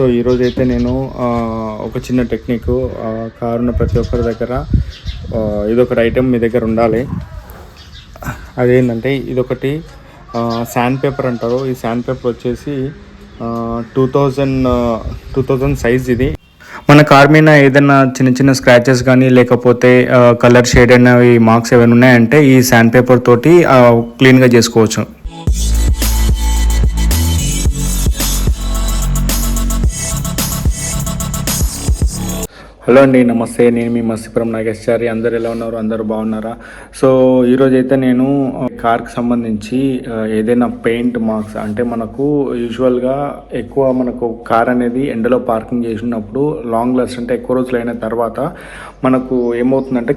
So ఈరోజు అయితే నేను ఒక చిన్న టెక్నిక్ కారు ఉన్న ప్రతి ఒక్కరి దగ్గర ఇదొకటి ఐటెం మీ దగ్గర ఉండాలి. అదేంటంటే ఇదొకటి శాండ్ పేపర్ అంటారు. ఈ శాండ్ పేపర్ వచ్చేసి 2000 సైజ్. ఇది మన కార్ మీద ఏదైనా చిన్న చిన్న స్క్రాచెస్ కానీ లేకపోతే కలర్ షేడ్ అయినవి మార్క్స్ ఏమైనా ఉన్నాయంటే ఈ శాండ్ పేపర్ తోటి క్లీన్గా చేసుకోవచ్చు. హలో అండి, నమస్తే. నేను మీ మత్స్యపురం నాగేశ్వరి. అందరు ఎలా ఉన్నారు? అందరూ బాగున్నారా? సో ఈరోజు అయితే నేను కార్కి సంబంధించి ఏదైనా పెయింట్ మార్క్స్ అంటే మనకు యూజువల్గా ఎక్కువ మనకు కార్ అనేది ఎండలో పార్కింగ్ చేసినప్పుడు లాంగ్ లాస్ట్ అంటే ఎక్కువ రోజులు అయిన తర్వాత మనకు ఏమవుతుందంటే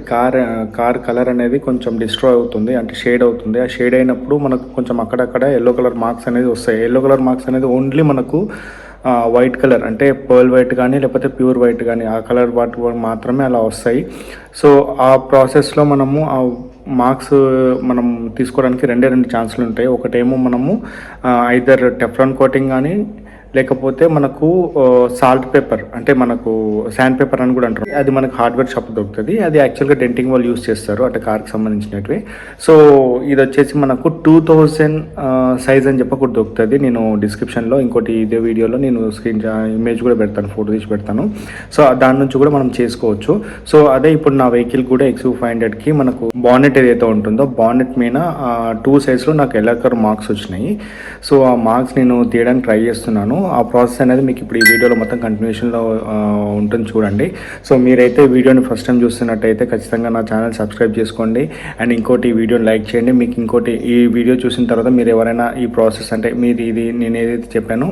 కార్ కలర్ అనేది కొంచెం డిస్ట్రాయ్ అవుతుంది, అంటే షేడ్ అవుతుంది. ఆ షేడ్ అయినప్పుడు మనకు కొంచెం అక్కడక్కడ ఎల్లో కలర్ మార్క్స్ అనేది వస్తాయి. ఎల్లో కలర్ మార్క్స్ అనేది ఓన్లీ మనకు వైట్ కలర్ అంటే పర్ల్ వైట్ కానీ లేకపోతే ప్యూర్ వైట్ కానీ ఆ కలర్ వాటి మాత్రమే అలా వస్తాయి. సో ఆ ప్రాసెస్లో మనము ఆ మార్క్స్ మనం తీసుకోవడానికి రెండు ఛాన్సులు ఉంటాయి. ఒకటేమో మనము ఐదర్ టెఫ్లాన్ కోటింగ్ కానీ లేకపోతే మనకు సాల్ట్ పేపర్ అంటే మనకు శాండ్ పేపర్ అని కూడా అంటారు. అది మనకు హార్డ్వేర్ షాప్ దొరుకుతుంది. అది యాక్చువల్గా డెంటింగ్ వాళ్ళు యూస్ చేస్తారు అంటే కార్కి సంబంధించినవి. సో ఇది వచ్చేసి మనకు 2000 సైజ్ అని చెప్పి ఒకటి దొరుకుతుంది. నేను డిస్క్రిప్షన్లో ఇంకోటి ఇదే వీడియోలో నేను ఇమేజ్ కూడా పెడతాను, ఫోటో తీసి పెడతాను. సో దాని నుంచి కూడా మనం చేసుకోవచ్చు. సో అదే ఇప్పుడు నా వెహికల్ కూడా XUV500కి మనకు బానెట్ ఏదైతే ఉంటుందో బానెట్ మీద 2 సైజ్లో నాకు ఎల్లో కలర్ మార్క్స్ వచ్చినాయి. సో ఆ మార్క్స్ నేను తీయడానికి ట్రై చేస్తున్నాను. ఆ ప్రాసెస్ అనేది మీకు ఇప్పుడు ఈ వీడియోలో మొత్తం కంటిన్యూషన్లో ఉంటుంది, చూడండి. సో మీరైతే వీడియోని ఫస్ట్ టైం చూస్తున్నట్టయితే ఖచ్చితంగా నా ఛానల్ సబ్స్క్రైబ్ చేసుకోండి. అండ్ ఇంకోటి ఈ వీడియోని లైక్ చేయండి. మీకు ఇంకోటి ఈ వీడియో చూసిన తర్వాత మీరు ఎవరైనా ఈ ప్రాసెస్ అంటే మీరు ఇది నేను ఏదైతే చెప్పానో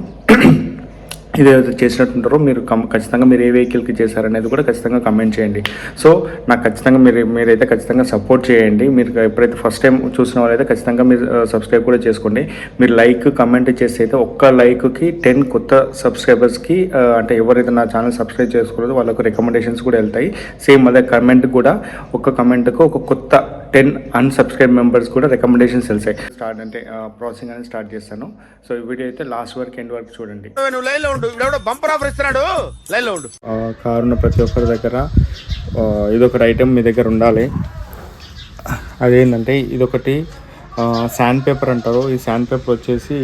ఇదేదైతే చేసినట్టుంటారో మీరు ఖచ్చితంగా మీరు ఏ వెహికల్కి చేశారనేది కూడా ఖచ్చితంగా కమెంట్ చేయండి. సో నాకు ఖచ్చితంగా మీరైతే ఖచ్చితంగా సపోర్ట్ చేయండి. మీరు ఎప్పుడైతే ఫస్ట్ టైం చూసిన వాళ్ళైతే ఖచ్చితంగా మీరు సబ్స్క్రైబ్ కూడా చేసుకోండి. మీరు లైక్ కమెంట్ చేసి అయితే ఒక్క లైక్కి 10 కొత్త సబ్స్క్రైబర్స్కి అంటే ఎవరైతే నా ఛానల్ సబ్స్క్రైబ్ చేసుకోలేదో వాళ్ళకు రికమెండేషన్స్ కూడా వెళ్తాయి. సేమ్ అదే కమెంట్ కూడా ఒక కమెంట్కు ఒక కొత్త 10 అన్సబ్స్క్రైబ్ మెంబర్స్ కూడా రికమెండేషన్స్ వెళ్తాయి. స్టార్ట్ అంటే ప్రాసెసింగ్ అనేది స్టార్ట్ చేస్తాను. సో ఈ వీడియో అయితే లాస్ట్ వరకు ఎండ్ వరకు చూడండి. కారు ఉన్న ప్రతి ఒక్కరి దగ్గర ఇదొకటి ఐటెం మీ దగ్గర ఉండాలి. అదేంటంటే ఇదొకటి శాండ్ పేపర్ అంటారు. ఈ శాండ్ పేపర్ వచ్చేసి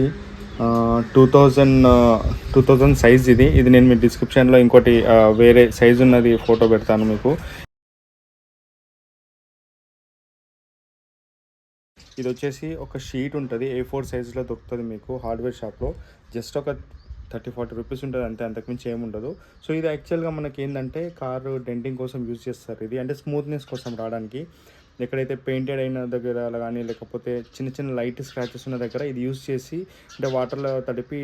2000 సైజ్. ఇది నేను మీ డిస్క్రిప్షన్లో ఇంకోటి వేరే సైజు ఉన్నది ఫోటో పెడతాను మీకు. ఇది వచ్చేసి ఒక షీట్ ఉంటుంది, A4 సైజులో దొరుకుతుంది మీకు హార్డ్వేర్ షాప్లో. జస్ట్ ఒక 30-40 రూపీస్ ఉంటుంది అంతే, అంతకుమించి ఏముండదు. సో ఇది యాక్చువల్గా మనకి ఏంటంటే కారు డెంటింగ్ కోసం యూజ్ చేస్తారు. ఇది అంటే స్మూత్నెస్ కోసం రావడానికి. ఎక్కడైతే పెయింటెడ్ అయిన దగ్గర కానీ లేకపోతే చిన్న చిన్న లైట్ స్క్రాచెస్ ఉన్న దగ్గర ఇది యూజ్ చేసి అంటే వాటర్లో తడిపి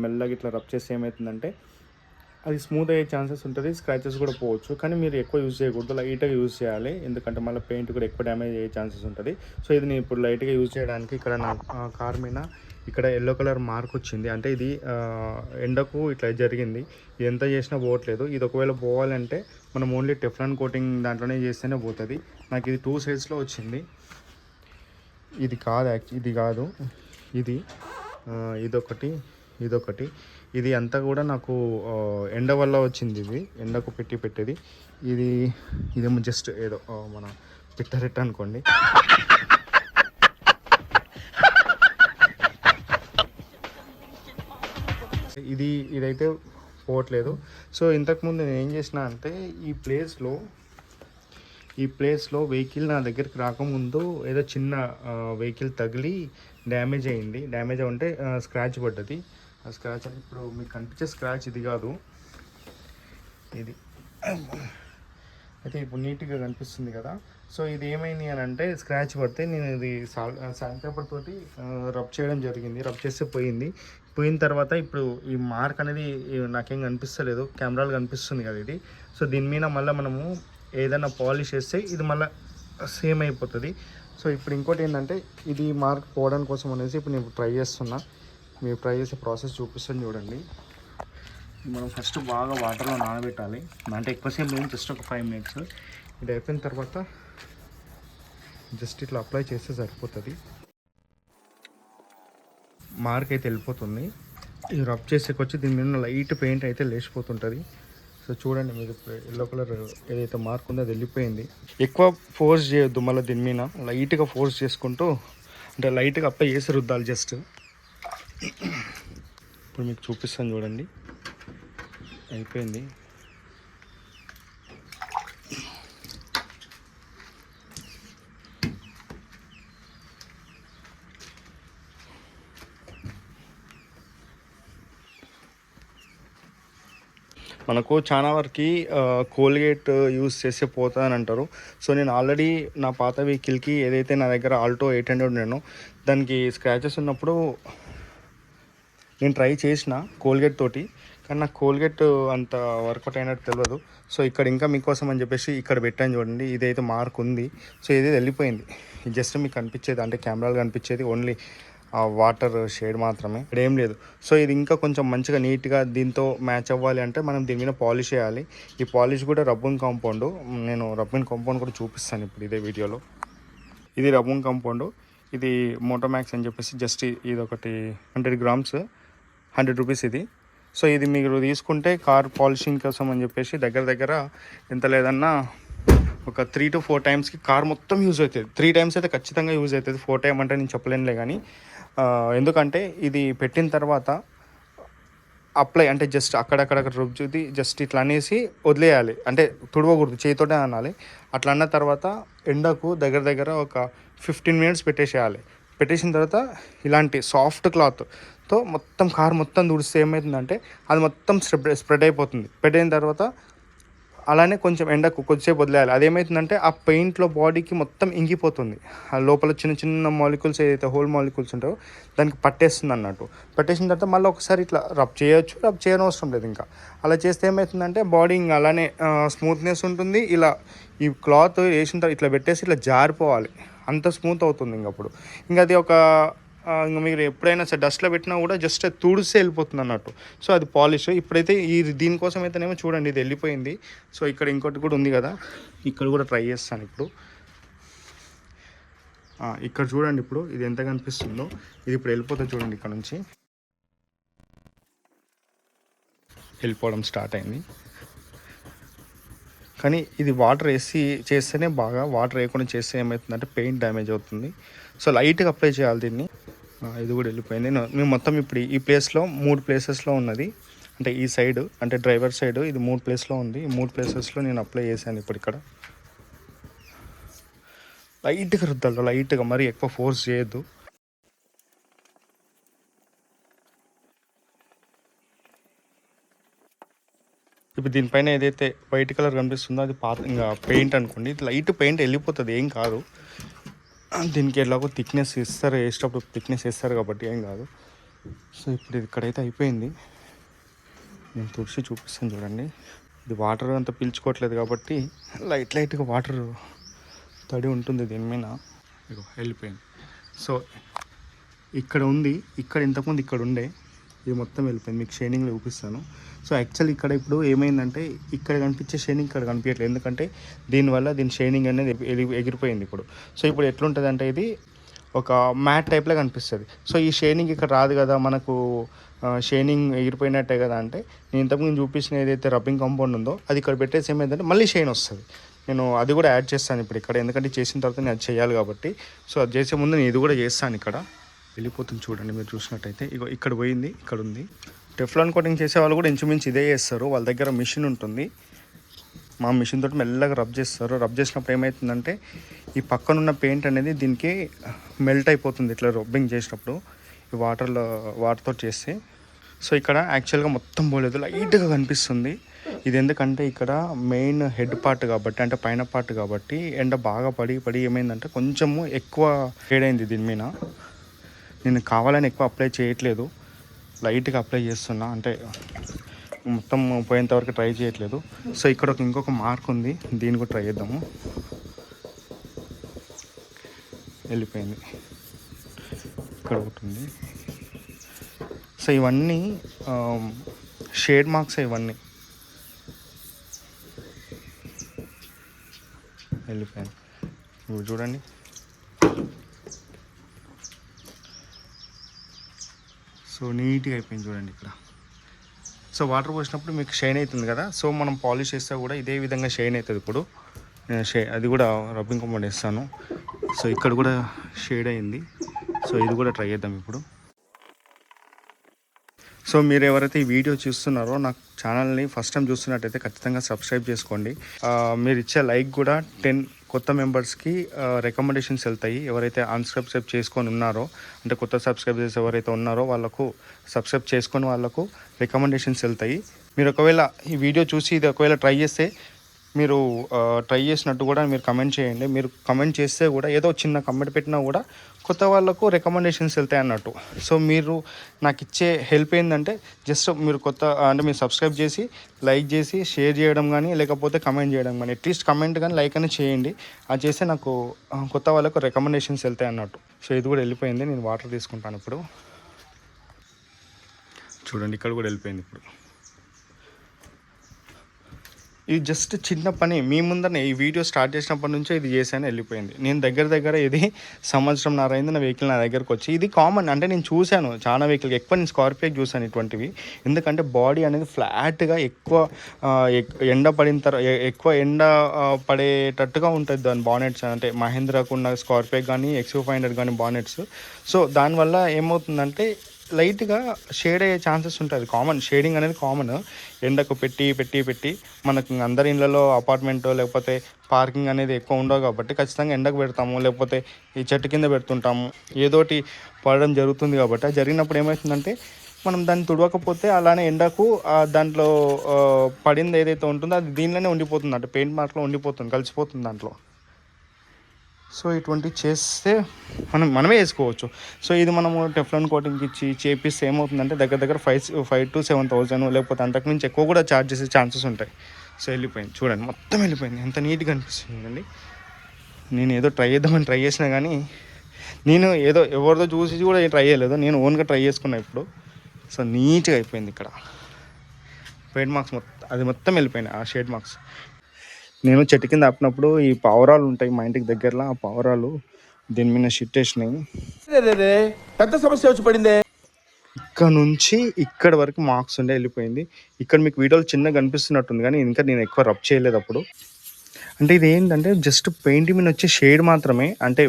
మెల్లగా ఇట్లా రబ్ చేసి ఏమవుతుందంటే అది స్మూత్ అయ్యే ఛాన్సెస్ ఉంటుంది, స్క్రాచెస్ కూడా పోవచ్చు. కానీ మీరు ఎక్కువ యూజ్ చేయకూడదు, లైట్గా యూజ్ చేయాలి. ఎందుకంటే మళ్ళీ పెయింట్ కూడా ఎక్కువ డ్యామేజ్ అయ్యే ఛాన్సెస్ ఉంటుంది. సో ఇది నేను ఇప్పుడు లైట్గా యూజ్ చేయడానికి ఇక్కడ నా కార్ మీద ఇక్కడ ఎల్లో కలర్ మార్క్ వచ్చింది. అంటే ఇది ఎండకు ఇట్లా జరిగింది. ఇది ఎంత చేసినా పోవట్లేదు. ఇది ఒకవేళ పోవాలంటే మనం ఓన్లీ టెఫ్లాన్ కోటింగ్ దాంట్లోనే చేస్తేనే పోతుంది. నాకు ఇది 2 సైజ్లో వచ్చింది. ఇది కాదు ఇదొకటి ఇది అంతా కూడా నాకు ఎండ వల్ల వచ్చింది. ఇది ఎండకు పెట్టేది. ఇదేమో జస్ట్ ఏదో మన పిట్టరెట్ట అనుకోండి. ఇదైతే పోవట్లేదు. సో ఇంతకుముందు నేను ఏం చేసిన అంటే ఈ ప్లేస్లో వెహికల్ నా దగ్గరికి రాకముందు ఏదో చిన్న వెహికల్ తగిలి డ్యామేజ్ అయింది. డ్యామేజ్ అంటే స్క్రాచ్ పడ్డది. ఆ స్క్రాచ్ అని ఇప్పుడు మీకు కనిపించే స్క్రాచ్ ఇది కాదు, ఇది అయితే ఇప్పుడు నీట్గా కనిపిస్తుంది కదా. సో ఇది ఏమైంది అని అంటే స్క్రాచ్ పడితే నేను ఇది శాండ్ పేపర్ తోటి రబ్ చేయడం జరిగింది. రబ్ చేస్తే పోయిన తర్వాత ఇప్పుడు ఈ మార్క్ అనేది నాకేం కనిపిస్తలేదు, కెమెరాలు కనిపిస్తుంది కదా ఇది. సో దీని మీద మళ్ళీ మనము ఏదైనా పాలిష్ చేస్తే ఇది మళ్ళీ సేమ్ అయిపోతుంది. సో ఇప్పుడు ఇంకోటి ఏంటంటే ఇది మార్క్ పోవడం కోసం అనేసి ఇప్పుడు నేను ట్రై చేస్తున్నా. మీరు ట్రై చేసే ప్రాసెస్ చూపిస్తాను చూడండి. మనం ఫస్ట్ బాగా వాటర్లో నానబెట్టాలి. అంటే ఎక్కువసేపు లేదు, జస్ట్ ఒక 5 మినిట్స్. ఇది అయిపోయిన తర్వాత జస్ట్ ఇట్లా అప్లై చేస్తే సరిపోతుంది. మార్క్ అయితే వెళ్ళిపోతుంది. ఇది రబ్ చేసేకొచ్చి దీని మీద లైట్ పెయింట్ అయితే లేచిపోతుంటుంది. సో చూడండి మీరు ఎల్లో కలర్ ఏదైతే మార్క్ ఉందో అది వెళ్ళిపోయింది. ఎక్కువ ఫోర్స్ చేయొద్దు, మళ్ళీ దీని మీద లైట్గా ఫోర్స్ చేసుకుంటూ అంటే లైట్గా అప్లై చేసి రుద్దాలి జస్ట్. ఇప్పుడు మీకు చూపిస్తాను చూడండి, అయిపోయింది. మనకు చాలా వరకు కోల్గేట్ యూస్ చేస్తే పోతా అని అంటారు. సో నేను ఆల్రెడీ నా పాత వెహికల్కి ఏదైతే నా దగ్గర ఆల్టో 800 ఉండేనో దానికి స్క్రాచెస్ ఉన్నప్పుడు నేను ట్రై చేసిన కోల్గేట్ తోటి, కానీ నాకు కోల్గేట్ అంత వర్కౌట్ అయినట్టు తెలియదు. సో ఇక్కడ ఇంకా మీకోసం అని చెప్పేసి ఇక్కడ పెట్టాను చూడండి, ఇదైతే మార్క్ ఉంది. సో ఇదైతే వెళ్ళిపోయింది. జస్ట్ మీకు కనిపించేది అంటే కెమెరాలు కనిపించేది ఓన్లీ వాటర్ షేడ్ మాత్రమే, ఇక్కడ ఏం లేదు. సో ఇది ఇంకా కొంచెం మంచిగా నీట్గా దీంతో మ్యాచ్ అవ్వాలి అంటే మనం దీని మీద పాలిష్ చేయాలి. ఈ పాలిష్ కూడా రబ్బన్ కాంపౌండ్, నేను రబ్బన్ కాంపౌండ్ కూడా చూపిస్తాను ఇప్పుడు ఇదే వీడియోలో. ఇది రబ్బన్ కాంపౌండ్, ఇది మోటోమ్యాక్స్ అని చెప్పేసి జస్ట్ ఇది ఒకటి 100 grams 100 రూపీస్ ఇది. సో ఇది మీరు తీసుకుంటే కార్ పాలిషింగ్ కోసం అని చెప్పేసి దగ్గర ఎంత లేదన్నా ఒక 3 to 4 times కార్ మొత్తం యూజ్ అవుతుంది. 3 times అయితే ఖచ్చితంగా యూజ్ అవుతుంది. 4 time అంటే నేను చెప్పలేనులే, కానీ ఎందుకంటే ఇది పెట్టిన తర్వాత అప్లై అంటే జస్ట్ అక్కడక్కడ రుబ్బుది జస్ట్ ఇట్లా అనేసి వదిలేయాలి, అంటే తుడవకూడదు, చేతితోనే అనాలి. అట్లా అన్న తర్వాత ఎండకు దగ్గర ఒక 15 minutes పెట్టేసేయాలి. పెట్టేసిన తర్వాత ఇలాంటి సాఫ్ట్ క్లాత్తో మొత్తం కార్ మొత్తం తుడిస్తే ఏమవుతుందంటే అది మొత్తం స్ప్రెడ్ అయిపోతుంది. పెట్టిన తర్వాత అలానే కొంచెం ఎండకు కొద్దిసేపు వదిలేయాలి. అదేమవుతుందంటే ఆ పెయింట్లో బాడీకి మొత్తం ఇంగిపోతుంది. ఆ లోపల చిన్న మాలిక్యూల్స్ ఏదైతే హోల్ మాలిక్యూల్స్ ఉంటాయో దానికి పట్టేస్తుంది అన్నట్టు. పట్టేసిన తర్వాత మళ్ళీ ఒకసారి ఇట్లా రబ్ చేయొచ్చు, రబ్ చేయని అవసరం లేదు. ఇంకా అలా చేస్తే ఏమవుతుందంటే బాడీ ఇంకా అలానే స్మూత్నెస్ ఉంటుంది. ఇలా ఈ క్లాత్ వేసిన తర్వాత ఇట్లా పెట్టేసి ఇట్లా జారిపోవాలి, అంత స్మూత్ అవుతుంది. ఇంకప్పుడు ఇంకా అది ఒక ఇంకా మీరు ఎప్పుడైనా సరే డస్ట్లో పెట్టినా కూడా జస్ట్ తుడిస్తే వెళ్ళిపోతుంది అన్నట్టు. సో అది పాలిష్. ఇప్పుడైతే దీనికోసం అయితేనేమో చూడండి ఇది వెళ్ళిపోయింది. సో ఇక్కడ ఇంకోటి కూడా ఉంది కదా, ఇక్కడ కూడా ట్రై చేస్తాను ఇప్పుడు. ఇక్కడ చూడండి ఇప్పుడు ఇది ఎంత కనిపిస్తుందో, ఇది ఇప్పుడు వెళ్ళిపోతుంది చూడండి. ఇక్కడ నుంచి వెళ్ళిపోవడం స్టార్ట్ అయింది. కానీ ఇది వాటర్ వేసి చేస్తేనే బాగా, వాటర్ వేయకుండా చేస్తే ఏమవుతుందంటే పెయింట్ డ్యామేజ్ అవుతుంది. సో లైట్గా అప్లై చేయాలి దీన్ని. ఇది కూడా వెళ్ళిపోయింది. మేము మొత్తం ఇప్పుడు ఈ ప్లేస్లో 3 places ఉన్నది, అంటే ఈ సైడ్ అంటే డ్రైవర్ సైడ్ ఇది 3 places ఉంది. ఈ 3 placesలో నేను అప్లై చేశాను. ఇప్పుడు ఇక్కడ లైట్గా రుద్దాలి, లైట్గా, మరి ఎక్కువ ఫోర్స్ చేయొద్దు. ఇప్పుడు దీనిపైన ఏదైతే వైట్ కలర్ కనిపిస్తుందో అది పాత ఇంకా పెయింట్ అనుకోండి. ఇది లైట్ పెయింట్ వెళ్ళిపోతుంది, ఏం కాదు. దీనికి ఎలాగో థిక్నెస్ ఇస్తారు, వేసేటప్పుడు థిక్నెస్ వేస్తారు కాబట్టి ఏం కాదు. సో ఇప్పుడు ఇది ఇక్కడైతే అయిపోయింది. నేను తుడిచి చూపిస్తాను చూడండి. ఇది వాటర్ అంతా పీల్చుకోవట్లేదు కాబట్టి లైట్గా వాటర్ తడి ఉంటుంది దీని మీద. ఇగో వెళ్ళిపోయింది. సో ఇక్కడ ఉంది, ఇక్కడ ఇంతకుముందు ఇక్కడ ఉండే, ఇది మొత్తం వెళ్ళిపోయింది. మీకు షైనింగ్లో చూపిస్తాను. సో యాక్చువల్లీ ఇక్కడ ఇప్పుడు ఏమైందంటే ఇక్కడ కనిపించే షైనింగ్ ఇక్కడ కనిపించట్లేదు, ఎందుకంటే దీనివల్ల దీని షైనింగ్ అనేది ఎగిరిపోయింది ఇప్పుడు. సో ఇప్పుడు ఎట్లుంటుంది అంటే ఇది ఒక మ్యాట్ టైప్లో కనిపిస్తుంది. సో ఈ షైనింగ్ ఇక్కడ రాదు కదా మనకు, షైనింగ్ ఎగిరిపోయినట్టే కదా. అంటే నేను ఇంతకుముందు చూపించిన ఏదైతే రబ్బింగ్ కాంపౌండ్ ఉందో అది ఇక్కడ పెట్టేసి ఏమైందంటే మళ్ళీ షైన్ వస్తుంది. నేను అది కూడా యాడ్ చేస్తాను ఇప్పుడు ఇక్కడ, ఎందుకంటే చేసిన తర్వాత నేను అది చేయాలి కాబట్టి. సో అది చేసే ముందు నేను ఇది కూడా చేస్తాను. ఇక్కడ వెళ్ళిపోతుంది చూడండి, మీరు చూసినట్టయితే ఇగో ఇక్కడ పోయింది, ఇక్కడ ఉంది. టెఫ్లాన్ కోటింగ్ చేసే వాళ్ళు కూడా ఇంచుమించు ఇదే చేస్తారు. వాళ్ళ దగ్గర మిషన్ ఉంటుంది, మా మిషన్ తోటి మెల్లగా రబ్ చేస్తారు. రబ్ చేసినప్పుడు ఏమవుతుందంటే ఈ పక్కనున్న పెయింట్ అనేది దీనికి మెల్ట్ అయిపోతుంది ఇట్లా రబ్బింగ్ చేసినప్పుడు, ఈ వాటర్తో చేస్తే. సో ఇక్కడ యాక్చువల్గా మొత్తం పోలేదు, లైట్గా కనిపిస్తుంది. ఇది ఎందుకంటే ఇక్కడ మెయిన్ హెడ్ పార్ట్ కాబట్టి, అంటే పైన పార్ట్ కాబట్టి ఎండ బాగా పడి ఏమైందంటే కొంచెము ఎక్కువ వేడైంది దీని మీద. నేను కావాలని ఎక్కువ అప్లై చేయట్లేదు, లైట్గా అప్లై చేస్తున్నా, అంటే మొత్తం పోయేంత వరకు ట్రై చేయట్లేదు. సో ఇక్కడ ఇంకొక మార్క్ ఉంది, దీన్ని కూడా ట్రై చేద్దాము. వెళ్ళిపోయింది, ఇక్కడ ఒకటి ఉంది. సో ఇవన్నీ షేడ్ మార్క్స్, ఇవన్నీ వెళ్ళిపోయింది. ఇవి చూడండి. సో సో నీట్గా అయిపోయింది చూడండి ఇక్కడ. సో వాటర్ పోసినప్పుడు మీకు షైన్ అవుతుంది కదా, సో మనం పాలిష్ చేస్తే కూడా ఇదే విధంగా షైన్ అవుతుంది. ఇప్పుడు అది కూడా రబ్బింగ్ కాంపౌండ్ వేస్తాను. సో ఇక్కడ కూడా షేడ్ అయింది. సో ఇది కూడా ట్రై చేద్దాం ఇప్పుడు. సో మీరు ఎవరైతే ఈ వీడియో చూస్తున్నారో నాకు ఛానల్ని ఫస్ట్ టైం చూస్తున్నట్టయితే ఖచ్చితంగా సబ్స్క్రైబ్ చేసుకోండి. మీరు ఇచ్చే లైక్ కూడా 10 కొత్త మెంబర్స్కి రికమెండేషన్స్ వెళ్తాయి. ఎవరైతే అన్సబ్స్క్రైబ్ చేసుకొని ఉన్నారో, అంటే కొత్త సబ్స్క్రైబర్స్ ఎవరైతే ఉన్నారో వాళ్ళకు సబ్స్క్రైబ్ చేసుకొని వాళ్ళకు రికమెండేషన్స్ వెళ్తాయి. మీరు ఒకవేళ ఈ వీడియో చూసి ఇది ఒకవేళ ట్రై చేస్తే, మీరు ట్రై చేసినట్టు కూడా మీరు కమెంట్ చేయండి. మీరు కమెంట్ చేస్తే కూడా ఏదో చిన్న కమెంట్ పెట్టినా కూడా కొత్త వాళ్ళకు రికమెండేషన్స్ వెళ్తాయి అన్నట్టు. సో మీరు నాకు ఇచ్చే హెల్ప్ ఏంటంటే జస్ట్ మీరు మీరు సబ్స్క్రైబ్ చేసి, లైక్ చేసి, షేర్ చేయడం కానీ, లేకపోతే కమెంట్ చేయడం కానీ, అట్లీస్ట్ కమెంట్ కానీ లైక్ అని చేయండి. అది చేస్తే నాకు కొత్త వాళ్ళకు రికమెండేషన్స్ వెళ్తాయి అన్నట్టు. సో ఇది కూడా వెళ్ళిపోయింది. నేను వాటర్ తీసుకుంటాను ఇప్పుడు. చూడండి ఇక్కడ కూడా వెళ్ళిపోయింది ఇప్పుడు. ఇది జస్ట్ చిన్న పని. మీ ముందరనే ఈ వీడియో స్టార్ట్ చేసినప్పటి నుంచే ఇది చేశాను, వెళ్ళిపోయింది. నేను దగ్గర ఇది సంవత్సరంన్నర అయింది నా వెహికల్ నా దగ్గరకు వచ్చి. ఇది కామన్, అంటే నేను చూశాను చాలా వెహికల్. ఎక్కువ నేను స్కార్పియోకి చూశాను ఇటువంటివి. ఎందుకంటే బాడీ అనేది ఫ్లాట్గా ఎక్కువ ఎండ పడిన తర్వాత ఎక్కువ ఎండ పడేటట్టుగా ఉంటుంది దాని బానెట్స్. అంటే మహేంద్రకు ఉన్న స్కార్పియో కానీ, XU500 కానీ బానెట్స్. సో దానివల్ల ఏమవుతుందంటే లైట్గా షేడ్ అయ్యే ఛాన్సెస్ ఉంటుంది. కామన్, షేడింగ్ అనేది కామన్. ఎండకు పెట్టి మనకు అందరి ఇళ్ళలో అపార్ట్మెంట్ లేకపోతే పార్కింగ్ అనేది ఎక్కువ ఉండవు కాబట్టి ఖచ్చితంగా ఎండకు పెడతాము, లేకపోతే ఈ చెట్టు కింద పెడుతుంటాము. ఏదోటి పడడం జరుగుతుంది కాబట్టి అది జరిగినప్పుడు ఏమవుతుందంటే మనం దాన్ని తుడవకపోతే అలానే ఎండకు దాంట్లో పడింది ఏదైతే ఉంటుందో అది దీనిలోనే ఉండిపోతుంది, అంటే పెయింట్ మార్క్లో ఉండిపోతుంది, కలిసిపోతుంది దాంట్లో. సో ఇటువంటి చేస్తే మనమే వేసుకోవచ్చు. సో ఇది మనము టెఫ్లాన్ కోటింగ్ ఇచ్చి చేపిస్తే ఏమవుతుందంటే దగ్గర 5 to 7,000 లేకపోతే అంతకుమించి ఎక్కువ కూడా ఛార్జ్ చేసే ఛాన్సెస్ ఉంటాయి. సో వెళ్ళిపోయింది చూడండి, మొత్తం వెళ్ళిపోయింది. ఎంత నీట్గా అనిపిస్తుంది. నేను ఏదో ట్రై చేసినా కానీ నేను ఏదో ఎవరిదో చూసి కూడా ట్రై చేయలేదు, నేను ఓన్గా ట్రై చేసుకున్నా ఇప్పుడు. సో నీట్గా అయిపోయింది ఇక్కడ. పెయింట్ మార్క్స్ మొత్తం వెళ్ళిపోయినాయి, ఆ షేడ్ మార్క్స్. నేను చెట్టు కింద ఆపినప్పుడు ఈ పావురాలు ఉంటాయి మా ఇంటికి దగ్గరలో, ఆ పావురాలు దీని మీద షిట్ వేసినాయి. పెద్ద సమస్య వచ్చి పడింది. ఇక్కడ నుంచి ఇక్కడ వరకు మార్క్స్ ఉండే వెళ్ళిపోయింది. ఇక్కడ మీకు వీడియోలు చిన్నగా కనిపిస్తున్నట్టుంది కానీ ఇంకా నేను ఎక్కువ రబ్ చేయలేదు అప్పుడు. అంటే ఇది ఏంటంటే జస్ట్ పెయింట్ మీద వచ్చే షేడ్ మాత్రమే, అంటే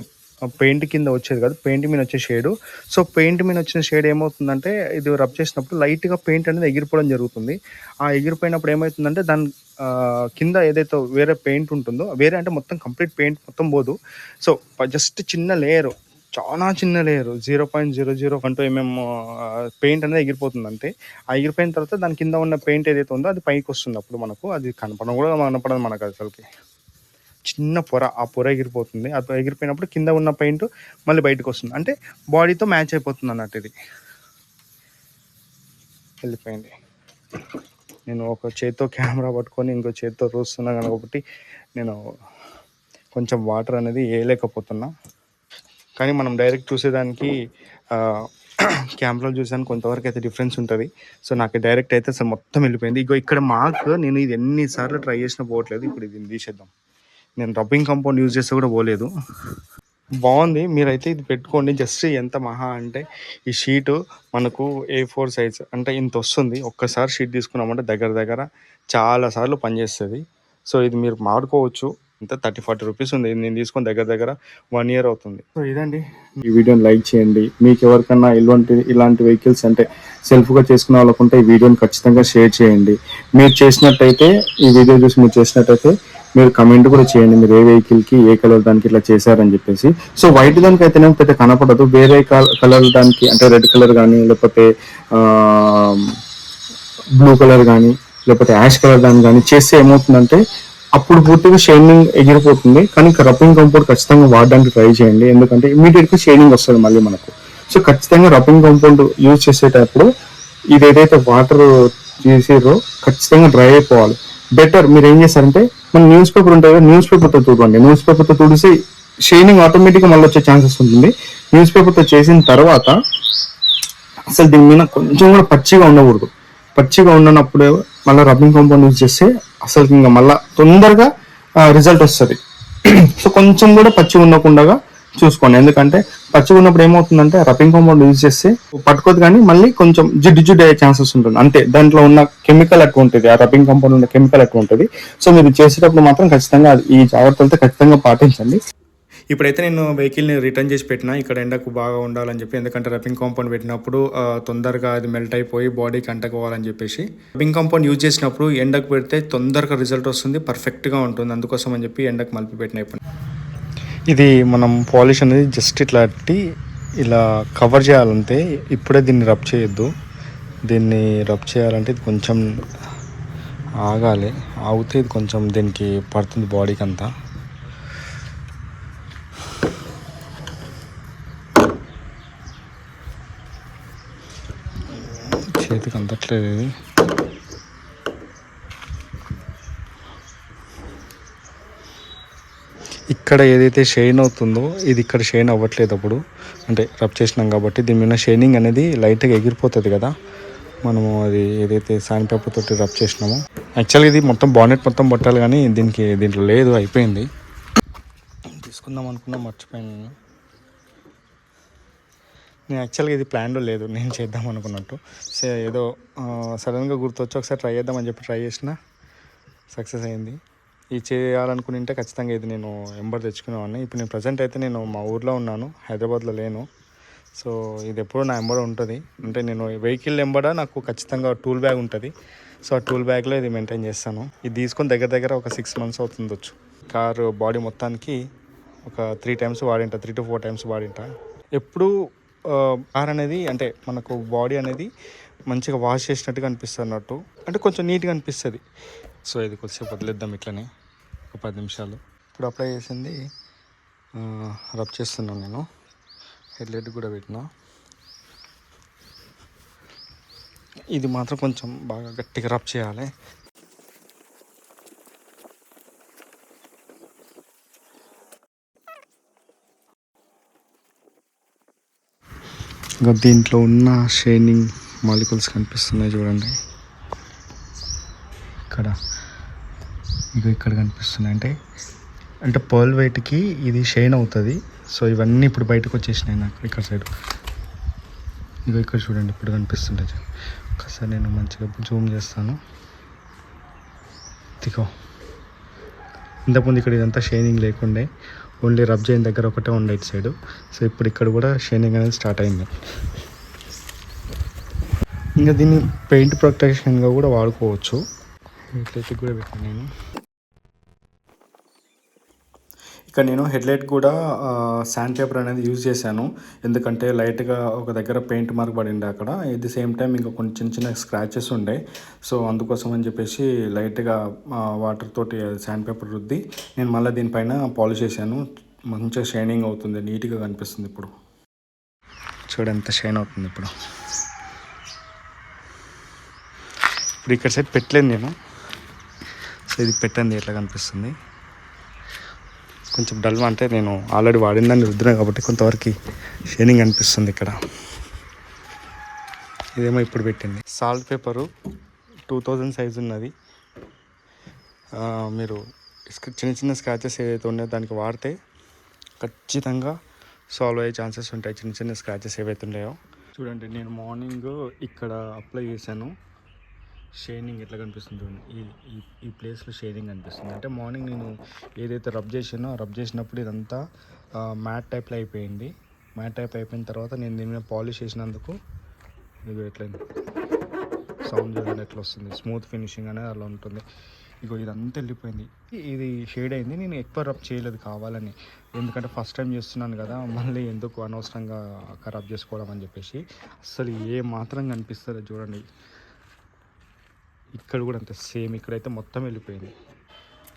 పెయింట్ కింద వచ్చేది కాదు, పెయింట్ మీద వచ్చే షేడు. సో పెయింట్ మీద వచ్చిన షేడ్ ఏమవుతుందంటే ఇది రబ్ చేసినప్పుడు లైట్గా పెయింట్ అనేది ఎగిరిపోవడం జరుగుతుంది. ఆ ఎగిరిపోయినప్పుడు ఏమవుతుందంటే దాని కింద ఏదైతే వేరే పెయింట్ ఉంటుందో, వేరే అంటే మొత్తం కంప్లీట్ పెయింట్ మొత్తం పోదు. సో జస్ట్ చిన్న లేయరు, చాలా చిన్న లేయరు 0.0012 mm పెయింట్ అనేది ఎగిరిపోతుంది అంతే. ఆ ఎగిరిపోయిన తర్వాత దాని కింద ఉన్న పెయింట్ ఏదైతే ఉందో అది పైకి వస్తుంది. అప్పుడు మనకు అది కనపడదు మనకు అసలుకి. చిన్న పొర, ఆ పొర ఎగిరిపోతుంది. అది ఎగిరిపోయినప్పుడు కింద ఉన్న పెయింట్ మళ్ళీ బయటకు వస్తుంది, అంటే బాడీతో మ్యాచ్ అయిపోతుంది అన్నట్టు. ఇది వెళ్ళిపోయింది. నేను ఒక చేత్తో కెమెరా పట్టుకొని ఇంకో చేత్తో చూస్తున్నా కాబట్టి నేను కొంచెం వాటర్ అనేది వేయలేకపోతున్నా. కానీ మనం డైరెక్ట్ చూసేదానికి కెమెరాలో చూసాను కొంతవరకు అయితే డిఫరెన్స్ ఉంటుంది. సో నాకు డైరెక్ట్ అయితే అసలు మొత్తం వెళ్ళిపోయింది. ఇగో ఇక్కడ మార్క్ నేను ఇది ఎన్నిసార్లు ట్రై చేసినా పోవట్లేదు. ఇప్పుడు ఇది తీసేద్దాం. నేను రబ్బింగ్ కాంపౌండ్ యూజ్ చేస్తే కూడా పోలేదు. బాగుంది, మీరైతే ఇది పెట్టుకోండి. జస్ట్ ఎంత మహా అంటే ఈ షీటు మనకు A4 సైజ్ అంటే ఇంత వస్తుంది. ఒక్కసారి షీట్ తీసుకున్నామంటే దగ్గర చాలాసార్లు పనిచేస్తుంది. సో ఇది మీరు మాడుకోవచ్చు. ఇంత 30-40 రూపీస్ ఉంది. నేను తీసుకొని దగ్గర 1 year అవుతుంది. సో ఇదండి, ఈ వీడియోని లైక్ చేయండి. మీకు ఎవరికన్నా ఇలాంటి వెహికల్స్ అంటే సెల్ఫ్గా చేసుకునే వాళ్ళకుంటే ఈ వీడియోని ఖచ్చితంగా షేర్ చేయండి. మీరు చేసినట్టయితే, ఈ వీడియో చూసి మీరు చేసినట్టయితే మీరు కమెంట్ కూడా చేయండి, మీరు ఏ వెహికల్కి ఏ కలర్ దానికి ఇట్లా చేశారని చెప్పేసి. సో వైట్ దానికి అయితేనే పెద్ద కనపడదు, వేరే కలర్ దానికి అంటే రెడ్ కలర్ కానీ, లేకపోతే బ్లూ కలర్ కానీ, లేకపోతే యాష్ కలర్ దాన్ని కానీ చేస్తే ఏమవుతుందంటే అప్పుడు పూర్తిగా షైనింగ్ ఎగిరిపోతుంది. కానీ రబ్బింగ్ కాంపౌండ్ ఖచ్చితంగా వాడడానికి ట్రై చేయండి, ఎందుకంటే ఇమీడియట్గా షైనింగ్ వస్తుంది మళ్ళీ మనకు. సో ఖచ్చితంగా రబ్బింగ్ కాంపౌండ్ యూజ్ చేసేటప్పుడు ఇది ఏదైతే వాటర్ చేసారో ఖచ్చితంగా డ్రై అయిపోవాలి. బెటర్ మీరు ఏం చేస్తారంటే మన న్యూస్ పేపర్ ఉంటుంది కదా, న్యూస్ పేపర్తో తుడవండి. న్యూస్ పేపర్తో తుడిసి షైనింగ్ ఆటోమేటిక్గా మళ్ళీ వచ్చే ఛాన్సెస్ ఉంటుంది. న్యూస్ పేపర్తో చేసిన తర్వాత అసలు దీని మీద కొంచెం కూడా పచ్చిగా ఉండకూడదు. పచ్చిగా ఉండనప్పుడు మళ్ళీ రబ్బింగ్ కాంపౌండ్ యూజ్ చేస్తే అసలు ఇంకా మళ్ళీ తొందరగా రిజల్ట్ వస్తుంది. సో కొంచెం కూడా పచ్చి ఉండకుండా చూసుకోండి. ఎందుకంటే పచ్చిగా ఉన్నప్పుడు ఏమవుతుందంటే రబ్బింగ్ కాంపౌండ్ యూజ్ చేస్తే పట్టుకోదు, కానీ మళ్ళీ కొంచెం జిడ్డు జిడ్డు అయ్యే ఛాన్సెస్ ఉంటుంది. అంతే, దాంట్లో ఉన్న కెమికల్ అట్లా ఉంటుంది, ఆ రబ్బింగ్ కాంపౌండ్ ఉన్న కెమికల్ అట్లా ఉంటుంది. సో మీరు చేసేటప్పుడు మాత్రం ఖచ్చితంగా ఈ జాగ్రత్తలతో ఖచ్చితంగా పాటించండి. ఇప్పుడైతే నేను వెహికల్ని రిటర్న్ చేసి పెట్టినా, ఇక్కడ ఎండకు బాగా ఉండాలని చెప్పి. ఎందుకంటే రబ్బింగ్ కాంపౌండ్ పెట్టినప్పుడు తొందరగా అది మెల్ట్ అయిపోయి బాడీకి అంటకోవాలని చెప్పేసి. రబ్బింగ్ కాంపౌండ్ యూజ్ చేసినప్పుడు ఎండకు పెడితే తొందరగా రిజల్ట్ వస్తుంది, పర్ఫెక్ట్గా ఉంటుంది. అందుకోసం అని చెప్పి ఎండకు మలిపి పెట్టిన. ఇప్పుడు ఇది మనం పాలిష్ అనేది జస్ట్ ఇట్లాంటి ఇలా కవర్ చేయాలంటే, ఇప్పుడే దీన్ని రబ్ చేయొద్దు. దీన్ని రబ్ చేయాలంటే ఇది కొంచెం ఆగాలి, ఆగితే ఇది కొంచెం దీనికి పడుతుంది బాడీకి అంతా. చేతికి అందట్లేదు ఇది. ఇక్కడ ఏదైతే షైన్ అవుతుందో ఇది ఇక్కడ షైన్ అవ్వట్లేదు అప్పుడు, అంటే రబ్ చేసినాం కాబట్టి. దీని మీద షైనింగ్ అనేది లైట్గా ఎగిరిపోతుంది కదా, మనము అది ఏదైతే శాండ్ పేపర్ తోటి రబ్ చేసినామో. యాక్చువల్గా ఇది మొత్తం బానెట్ మొత్తం పట్టాలి, కానీ దీంట్లో లేదు, అయిపోయింది. తీసుకుందాం అనుకున్నా, మర్చిపోయాను నేను యాక్చువల్గా ఇది ప్లాన్లో లేదు, నేను చేద్దాం అనుకున్నట్టు. ఏదో సడన్గా గుర్తొచ్చి ఒకసారి ట్రై చేద్దామని చెప్పి ట్రై చేసిన, సక్సెస్ అయింది. ఇది చేయాలనుకుంటే ఖచ్చితంగా ఇది నేను ఎంబర్ తెచ్చుకునేవాడిని. ఇప్పుడు నేను ప్రజెంట్ అయితే నేను మా ఊర్లో ఉన్నాను, హైదరాబాద్లో లేను. సో ఇది ఎప్పుడూ నా ఎంబడ ఉంటుంది. అంటే నేను వెహికల్ ఎంబడ నాకు ఖచ్చితంగా టూల్ బ్యాగ్ ఉంటుంది. సో ఆ టూల్ బ్యాగ్లో ఇది మెయింటైన్ చేస్తాను. ఇది తీసుకొని దగ్గర ఒక 6 months అవుతుండొచ్చు. కారు బాడీ మొత్తానికి ఒక 3 times వాడింటా, 3 to 4 times వాడింటా. ఎప్పుడు కార్ అనేది అంటే మనకు బాడీ అనేది మంచిగా వాష్ చేసినట్టుగా అనిపిస్తుంది అన్నట్టు, అంటే కొంచెం నీట్గా అనిపిస్తుంది. సో ఇది కొద్దిసేపు వదిలేద్దాం ఇట్లనే, ఒక 10 నిమిషాలు. ఇప్పుడు అప్లై చేసింది రబ్ చేస్తున్నాను నేను. హెడ్లైట్ కూడా పెట్టినా. ఇది మాత్రం కొంచెం బాగా గట్టిగా రబ్ చేయాలి. ఇంకా దీంట్లో ఉన్న షైనింగ్ మాలిక్యూల్స్ కనిపిస్తున్నాయి చూడండి, ఇక్కడ కనిపిస్తున్నాయి. అంటే పర్ల్ వైట్కి ఇది షైన్ అవుతుంది. సో ఇవన్నీ ఇప్పుడు బయటకు వచ్చేసినాయి నాకు ఇక్కడ సైడ్. ఇక్కడ చూడండి, ఇప్పుడు కనిపిస్తుంటుంది. ఒకసారి నేను మంచిగా జూమ్ చేస్తాను. ఇదిగో, ఇంతకుముందు ఇక్కడ ఇదంతా షైనింగ్ లేకుండే, ఓన్లీ రబ్ చేయని దగ్గర ఒకటే ఉండే ఇటు సైడు. సో ఇప్పుడు ఇక్కడ కూడా షైనింగ్ అనేది స్టార్ట్ అయింది. ఇంకా దీన్ని పెయింట్ ప్రొటెక్షన్గా కూడా వాడుకోవచ్చు. హెడ్లైట్ కూడా పెట్టాను నేను. ఇక్కడ నేను హెడ్లైట్ కూడా శాండ్ పేపర్ అనేది యూజ్ చేశాను. ఎందుకంటే లైట్గా ఒక దగ్గర పెయింట్ మార్క్ పడింది అక్కడ. ఎట్ ది సేమ్ టైం ఇంకా కొన్ని చిన్న స్క్రాచెస్ ఉండే. సో అందుకోసం అని చెప్పేసి లైట్గా వాటర్ తోటి శాండ్ పేపర్ రుద్ది నేను మళ్ళీ దీనిపైన పాలిష్ చేశాను. మంచిగా షైనింగ్ అవుతుంది, నీట్గా కనిపిస్తుంది. ఇప్పుడు చూడండి ఎంత షైన్ అవుతుంది. ఇప్పుడు ఇక్కడ సైడ్ పెట్టలేదు నేను. సో ఇది పెట్టండి ఎట్లా కనిపిస్తుంది. కొంచెం డల్, అంటే నేను ఆల్రెడీ వాడిందని రుద్దున్నా కాబట్టి కొంతవరకు షైనింగ్ అనిపిస్తుంది ఇక్కడ. ఇదేమో ఇప్పుడు పెట్టింది. సాల్ట్ పేపరు 2000 సైజు ఉన్నది. మీరు చిన్న స్క్రాచెస్ ఏదైతే ఉన్నాయో దానికి వాడితే ఖచ్చితంగా సాల్వ్ అయ్యే ఛాన్సెస్ ఉంటాయి. చిన్న స్క్రాచెస్ ఏవైతే ఉన్నాయో చూడండి. నేను మార్నింగ్ ఇక్కడ అప్లై చేశాను. షైనింగ్ ఎట్లా కనిపిస్తుంది చూడండి. ఈ ప్లేస్లో షైనింగ్ కనిపిస్తుంది. అంటే మార్నింగ్ నేను ఏదైతే రబ్ చేసినప్పుడు ఇదంతా మ్యాట్ టైప్లో అయిపోయింది. మ్యాట్ టైప్ అయిపోయిన తర్వాత నేను దీని మీద పాలిష్ చేసినందుకు ఇది ఎట్లా సౌండ్ చూడండి ఎట్లా వస్తుంది. స్మూత్ ఫినిషింగ్ అనేది అలా ఉంటుంది. ఇగో ఇదంతా వెళ్ళిపోయింది. ఇది షేడ్ అయింది. నేను ఎక్కువ రబ్ చేయలేదు కావాలని, ఎందుకంటే ఫస్ట్ టైం చేస్తున్నాను కదా, మళ్ళీ ఎందుకు అనవసరంగా రబ్ చేసుకోవడం అని చెప్పేసి. అసలు ఏ మాత్రం కనిపిస్తుంది చూడండి. ఇక్కడ కూడా అంతే సేమ్. ఇక్కడైతే మొత్తం వెళ్ళిపోయింది.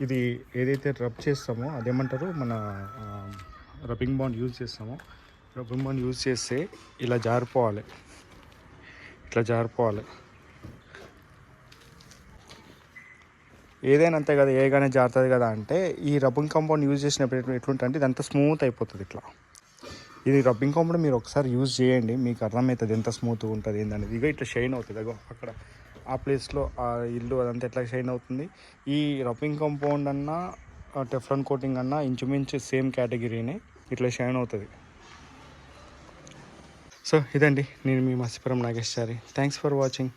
ఇది ఏదైతే రబ్ చేస్తామో అదేమంటారు, మన రబ్బింగ్ బాండ్ యూజ్ చేస్తామో, రబ్బింగ్ బాండ్ యూజ్ చేస్తే ఇలా జారిపోవాలి, ఇట్లా జారిపోవాలి. ఏదైనా అంతే కదా, ఏగానే జారుతుంది కదా. అంటే ఈ రబ్బింగ్ కాంపౌండ్ యూజ్ చేసినప్పుడు ఎట్లుంటుంది అంటే ఇదంతా స్మూత్ అయిపోతుంది ఇట్లా. ఇది రబ్బింగ్ కాంపౌండ్ మీరు ఒకసారి యూజ్ చేయండి, మీకు అర్థమవుతుంది ఎంత స్మూత్గా ఉంటుంది ఏంటనేది. ఇక ఇట్లా షైన్ అవుతుంది. అగో అక్కడ ఆ ప్లేస్లో ఆ ఇల్లు అదంతా ఎట్లా షైన్ అవుతుంది. ఈ రబ్బింగ్ కాంపౌండ్ అన్నా టెఫ్లాన్ కోటింగ్ అన్నా ఇంచుమించు సేమ్ కేటగిరీనే. ఇట్లా షైన్ అవుతుంది. సో ఇదండి, నేను మీ Matsyapuram Nageswari. Thanks for watching.